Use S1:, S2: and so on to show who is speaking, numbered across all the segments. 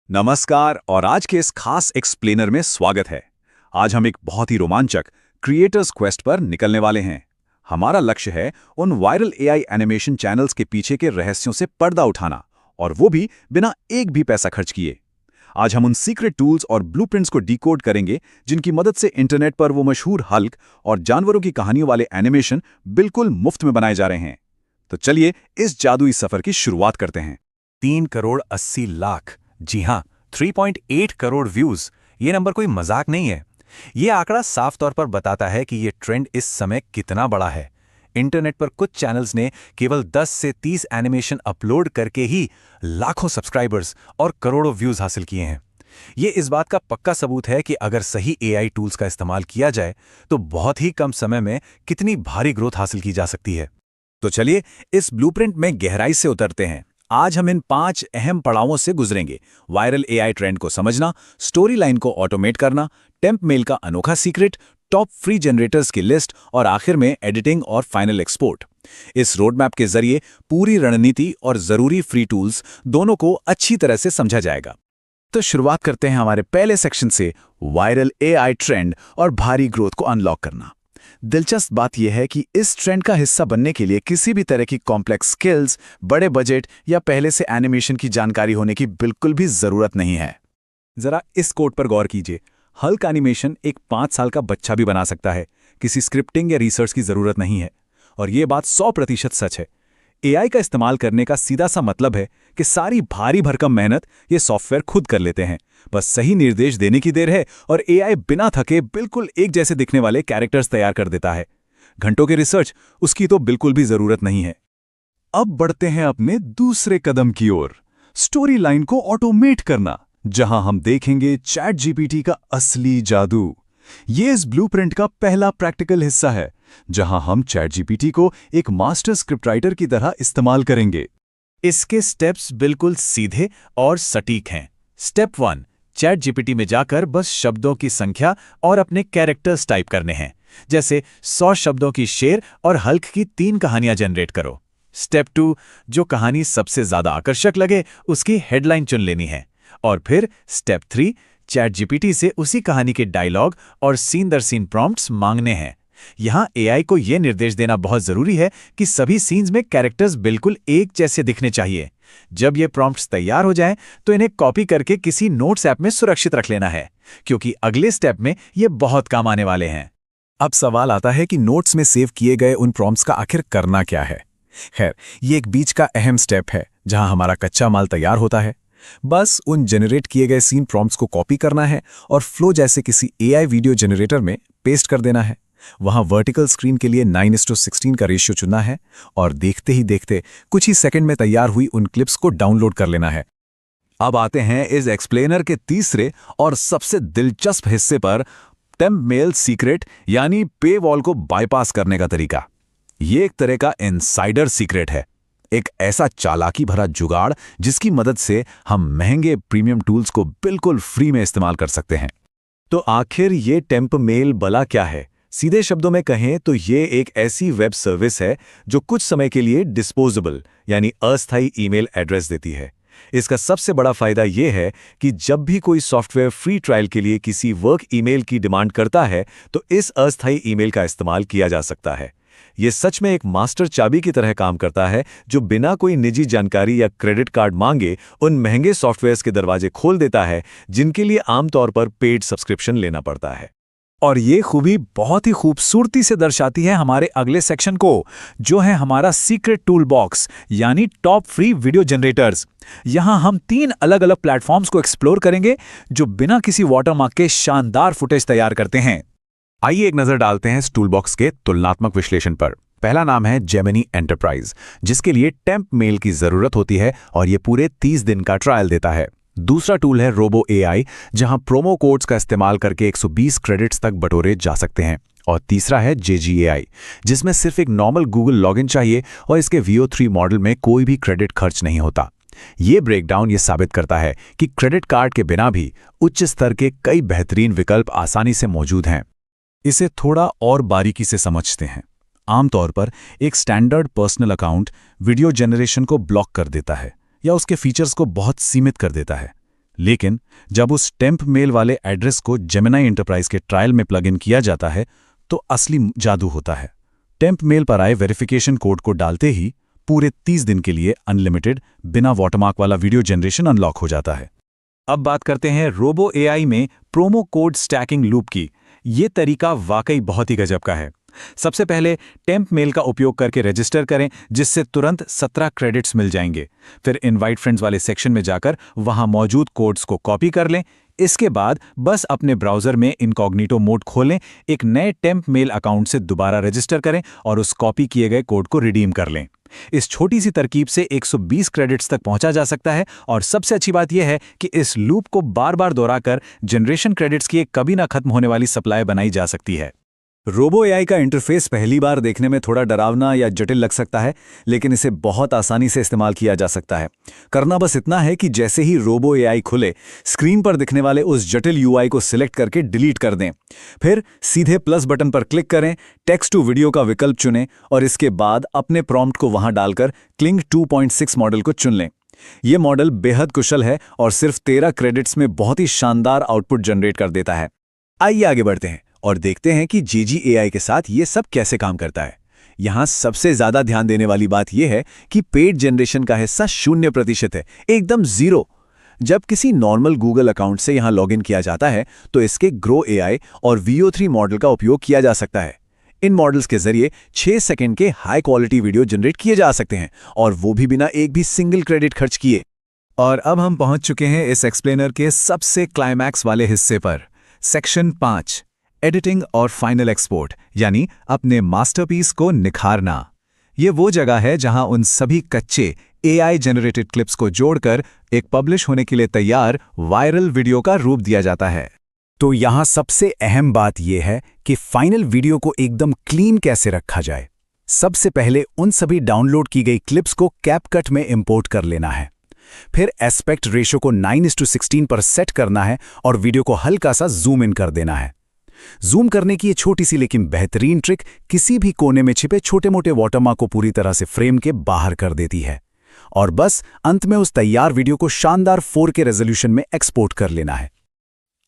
S1: नमस्कार और आज के इस खास एक्सप्लेनर में स्वागत है। आज हम एक बहुत ही रोमांचक क्रिएटर्स क्वेस्ट पर निकलने वाले हैं। हमारा लक्ष्य है उन वायरल एआई एनिमेशन चैनल्स के पीछे के रहस्यों से पर्दा उठाना, और वो भी बिना एक भी पैसा खर्च किए। आज हम उन सीक्रेट टूल्स और ब्लूप्रिंट्स को डिकोड करेंगे जिनकी मदद से इंटरनेट पर वो मशहूर हल्क और जानवरों की कहानियों वाले एनिमेशन बिल्कुल मुफ्त में बनाए जा रहे हैं। तो चलिए इस जादुई सफर की शुरुआत करते हैं।
S2: 3,80,00,000, जी हाँ, 3.8 करोड़ व्यूज। ये नंबर कोई मजाक नहीं है। ये आंकड़ा साफ तौर पर बताता है कि ये ट्रेंड इस समय कितना बड़ा है। इंटरनेट पर कुछ चैनल्स ने केवल 10 से 30 एनिमेशन अपलोड करके ही लाखों सब्सक्राइबर्स और करोड़ों व्यूज हासिल किए हैं। ये इस बात का पक्का सबूत है कि अगर सही एआई टूल्स का इस्तेमाल किया जाए तो बहुत ही कम समय में कितनी भारी ग्रोथ हासिल की जा सकती है।
S1: तो चलिए इस ब्लूप्रिंट में गहराई से उतरते हैं। आज हम इन 5 अहम पड़ावों से गुजरेंगे: वायरल एआई ट्रेंड को समझना, स्टोरी लाइन को ऑटोमेट करना, टेम्प मेल का अनोखा सीक्रेट, टॉप फ्री जनरेटर्स की लिस्ट और आखिर में एडिटिंग और फाइनल एक्सपोर्ट। इस रोडमैप के जरिए पूरी रणनीति और जरूरी फ्री टूल्स दोनों को अच्छी तरह से समझा जाएगा। तो शुरुआत करते हैं हमारे पहले सेक्शन से, वायरल एआई ट्रेंड और भारी ग्रोथ को अनलॉक करना। दिलचस्प बात यह है कि इस ट्रेंड का हिस्सा बनने के लिए किसी भी तरह की कॉम्प्लेक्स स्किल्स, बड़े बजट या पहले से एनिमेशन की जानकारी होने की बिल्कुल भी जरूरत नहीं है।
S2: जरा इस कोड पर गौर कीजिए। हल्क एनिमेशन एक 5 साल का बच्चा भी बना सकता है। किसी स्क्रिप्टिंग या रिसर्च की जरूरत नहीं है। और ये बात 100% सच है। एआई का इस्तेमाल करने का सीधा सा मतलब है कि सारी भारी भरकम मेहनत ये सॉफ्टवेयर खुद कर लेते हैं। बस सही निर्देश देने की देर है और एआई बिना थके बिल्कुल एक जैसे दिखने वाले कैरेक्टर्स तैयार कर देता है। घंटों की रिसर्च उसकी तो बिल्कुल भी जरूरत नहीं है।
S1: अब बढ़ते हैं अपने दूसरे कदम की ओर, स्टोरी लाइन को ऑटोमेट करना, जहां हम देखेंगे चैट जीपीटी का असली जादू। ये इस ब्लूप्रिंट का पहला प्रैक्टिकल हिस्सा है, जहां हम चैट जीपीटी को एक मास्टर स्क्रिप्ट राइटर की तरह इस्तेमाल करेंगे।
S2: इसके स्टेप्स बिल्कुल सीधे और सटीक हैं। स्टेप 1, चैट जीपीटी में जाकर बस शब्दों की संख्या और अपने कैरेक्टर्स टाइप करने हैं। जैसे 100 शब्दों की शेर और हल्क की 3 कहानियां जनरेट करो। स्टेप 2, जो कहानी सबसे ज्यादा आकर्षक लगे उसकी हेडलाइन चुन लेनी है। और फिर स्टेप 3, चैट जीपीटी से उसी कहानी के डायलॉग और सीन दर सीन प्रॉम्प्ट्स मांगने हैं। यहाँ एआई को यह निर्देश देना बहुत जरूरी है कि सभी सीन्स में कैरेक्टर्स बिल्कुल एक जैसे दिखने चाहिए। जब ये प्रॉम्प्ट्स तैयार हो जाएं, तो इन्हें कॉपी करके किसी नोट्स ऐप में सुरक्षित रख लेना है, क्योंकि अगले स्टेप में ये बहुत काम आने वाले हैं।
S1: अब सवाल आता है कि नोट्स में सेव किए गए उन प्रॉम्प्ट्स का आखिर करना क्या है। खैर, ये एक बीच का अहम स्टेप है जहां हमारा कच्चा माल तैयार होता है। बस उन जनरेट किए गए सीन प्रॉम्प्ट्स को कॉपी करना है और फ्लो जैसे किसी एआई वीडियो जनरेटर में पेस्ट कर देना है। वहां वर्टिकल स्क्रीन के लिए 9:16 का रेशियो चुनना है और देखते ही देखते कुछ ही सेकंड में तैयार हुई उन क्लिप्स को डाउनलोड कर लेना है। अब आते हैं इस एक्सप्लेनर के तीसरे और सबसे दिलचस्प हिस्से पर, टेम्प मेल सीक्रेट यानी पे वॉल को बाईपास करने का तरीका। ये एक तरह का इनसाइडर सीक्रेट है, एक ऐसा चालाकी भरा जुगाड़ जिसकी मदद से हम महंगे प्रीमियम टूल्स को बिल्कुल फ्री में इस्तेमाल कर सकते हैं। तो आखिर ये टेम्प मेल भला क्या है? सीधे शब्दों में कहें तो ये एक ऐसी वेब सर्विस है जो कुछ समय के लिए डिस्पोजेबल यानी अस्थायी ईमेल एड्रेस देती है। इसका सबसे बड़ा फायदा यह है कि जब भी कोई सॉफ्टवेयर फ्री ट्रायल के लिए किसी वर्क ईमेल की डिमांड करता है तो इस अस्थायी ईमेल का इस्तेमाल किया जा सकता है। यह सच में एक मास्टर चाबी की तरह काम करता है जो बिना कोई निजी जानकारी या क्रेडिट कार्ड मांगे उन महंगे सॉफ्टवेयर्स के दरवाजे खोल देता है जिनके लिए आमतौर पर पेड सब्सक्रिप्शन लेना पड़ता है।
S2: और ये खूबी बहुत ही खूबसूरती से दर्शाती है हमारे अगले सेक्शन को, जो है हमारा सीक्रेट टूल बॉक्स यानी टॉप फ्री वीडियो जनरेटर्स। यहाँ हम 3 अलग अलग प्लेटफॉर्म्स को एक्सप्लोर करेंगे जो बिना किसी वाटरमार्क के शानदार फुटेज तैयार करते हैं।
S1: आइए एक नजर डालते हैं इस टूल बॉक्स के तुलनात्मक विश्लेषण पर। पहला नाम है जेमिनी एंटरप्राइज, जिसके लिए टेम्प मेल की जरूरत होती है और ये पूरे 30 दिन का ट्रायल देता है। दूसरा टूल है रोबो एआई, जहां प्रोमो कोड्स का इस्तेमाल करके 120 क्रेडिट्स तक बटोरे जा सकते हैं। और तीसरा है जेजीएआई, जिसमें सिर्फ एक नॉर्मल गूगल लॉगिन चाहिए और इसके VO3 मॉडल में कोई भी क्रेडिट खर्च नहीं होता। ये ब्रेकडाउन ये साबित करता है कि क्रेडिट कार्ड के बिना भी उच्च स्तर के कई बेहतरीन विकल्प आसानी से मौजूद हैं। इसे थोड़ा और बारीकी से समझते हैं। आमतौर पर एक standard personal account video generation को ब्लॉक कर देता है या उसके फीचर्स को बहुत सीमित कर देता है। लेकिन जब उस टेम्प मेल वाले एड्रेस को जेमिनी एंटरप्राइज के ट्रायल में प्लग इन किया जाता है तो असली जादू होता है। टेम्प मेल पर आए वेरिफिकेशन कोड को डालते ही पूरे 30 दिन के लिए अनलिमिटेड बिना वाटरमार्क वाला वीडियो जनरेशन अनलॉक हो जाता है।
S2: अब बात करते हैं रोबो एआई में प्रोमो कोड स्टैकिंग लूप की। ये तरीका वाकई बहुत ही गजब का है। सबसे पहले टेम्प मेल का उपयोग करके रजिस्टर करें, जिससे तुरंत 17 क्रेडिट्स मिल जाएंगे। फिर इनवाइट फ्रेंड्स वाले सेक्शन में जाकर वहां मौजूद कोड्स को कॉपी कर लें। इसके बाद बस अपने ब्राउजर में इनकॉग्निटो मोड खोलें, एक नए टेम्प मेल अकाउंट से दोबारा रजिस्टर करें और उस कॉपी किए गए कोड को रिडीम कर लें। इस छोटी सी तरकीब से 120 क्रेडिट्स तक पहुंचा जा सकता है और सबसे अच्छी बात यह है कि इस लूप को बार बार दोहराकर जनरेशन क्रेडिट्स की एक कभी ना खत्म होने वाली सप्लाई बनाई जा सकती है।
S3: रोबो एआई का इंटरफेस पहली बार देखने में थोड़ा डरावना या जटिल लग सकता है, लेकिन इसे बहुत आसानी से इस्तेमाल किया जा सकता है। करना बस इतना है कि जैसे ही रोबो एआई खुले, स्क्रीन पर दिखने वाले उस जटिल यूआई को सिलेक्ट करके डिलीट कर दें। फिर सीधे प्लस बटन पर क्लिक करें, टेक्स्ट टू वीडियो का विकल्प चुनें और इसके बाद अपने प्रॉम्प्ट को वहां डालकर क्लिंग 2.6 मॉडल को चुन लें। ये मॉडल बेहद कुशल है और सिर्फ 13 क्रेडिट्स में बहुत ही शानदार आउटपुट जनरेट कर देता है। आइए आगे बढ़ते हैं और देखते हैं कि जीजी एआई के साथ ये सब कैसे काम करता है। यहां सबसे ज्यादा ध्यान देने वाली बात यह है कि पेड जनरेशन का हिस्सा 0% है, एकदम 0। जब किसी नॉर्मल गूगल अकाउंट से यहां लॉगिन किया जाता है तो इसके ग्रो एआई और VO3 मॉडल का उपयोग किया जा सकता है। इन मॉडल्स के जरिए 6 सेकंड के हाई क्वालिटी वीडियो जनरेट किए जा सकते हैं, और वो भी बिना एक भी सिंगल क्रेडिट खर्च किए।
S1: और अब हम पहुंच चुके हैं इस एक्सप्लेनर के सबसे क्लाइमैक्स वाले हिस्से पर, सेक्शन 5, एडिटिंग और फाइनल एक्सपोर्ट, यानी अपने मास्टरपीस को निखारना। ये वो जगह है जहां उन सभी कच्चे AI जनरेटेड क्लिप्स को जोड़कर एक पब्लिश होने के लिए तैयार वायरल वीडियो का रूप दिया जाता है।
S3: तो यहां सबसे अहम बात यह है कि फाइनल वीडियो को एकदम क्लीन कैसे रखा जाए। सबसे पहले उन सभी डाउनलोड की गई क्लिप्स को कैपकट में इंपोर्ट कर लेना है। फिर एस्पेक्ट रेशो को 9:16 पर सेट करना है और वीडियो को हल्का सा जूम इन कर देना है। जूम करने की ये छोटी सी लेकिन बेहतरीन ट्रिक किसी भी कोने में छिपे छोटे मोटे वाटरमार्क को पूरी तरह से फ्रेम के बाहर कर देती है। और बस अंत में उस तैयार वीडियो को शानदार 4K रेजोल्यूशन में एक्सपोर्ट कर लेना है।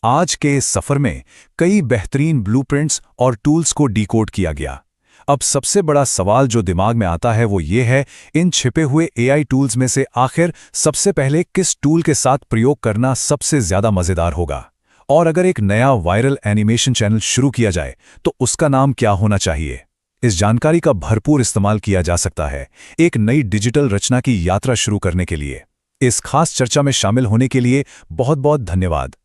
S1: आज के इस सफर में कई बेहतरीन ब्लूप्रिंट्स और टूल्स को डिकोड किया गया। अब सबसे बड़ा सवाल जो दिमाग में आता है वो ये है, इन छिपे हुए AI टूल्स में से आखिर सबसे पहले किस टूल के साथ प्रयोग करना सबसे ज्यादा मजेदार होगा? और अगर एक नया वायरल एनिमेशन चैनल शुरू किया जाए तो उसका नाम क्या होना चाहिए? इस जानकारी का भरपूर इस्तेमाल किया जा सकता है एक नई डिजिटल रचना की यात्रा शुरू करने के लिए। इस खास चर्चा में शामिल होने के लिए बहुत बहुत धन्यवाद।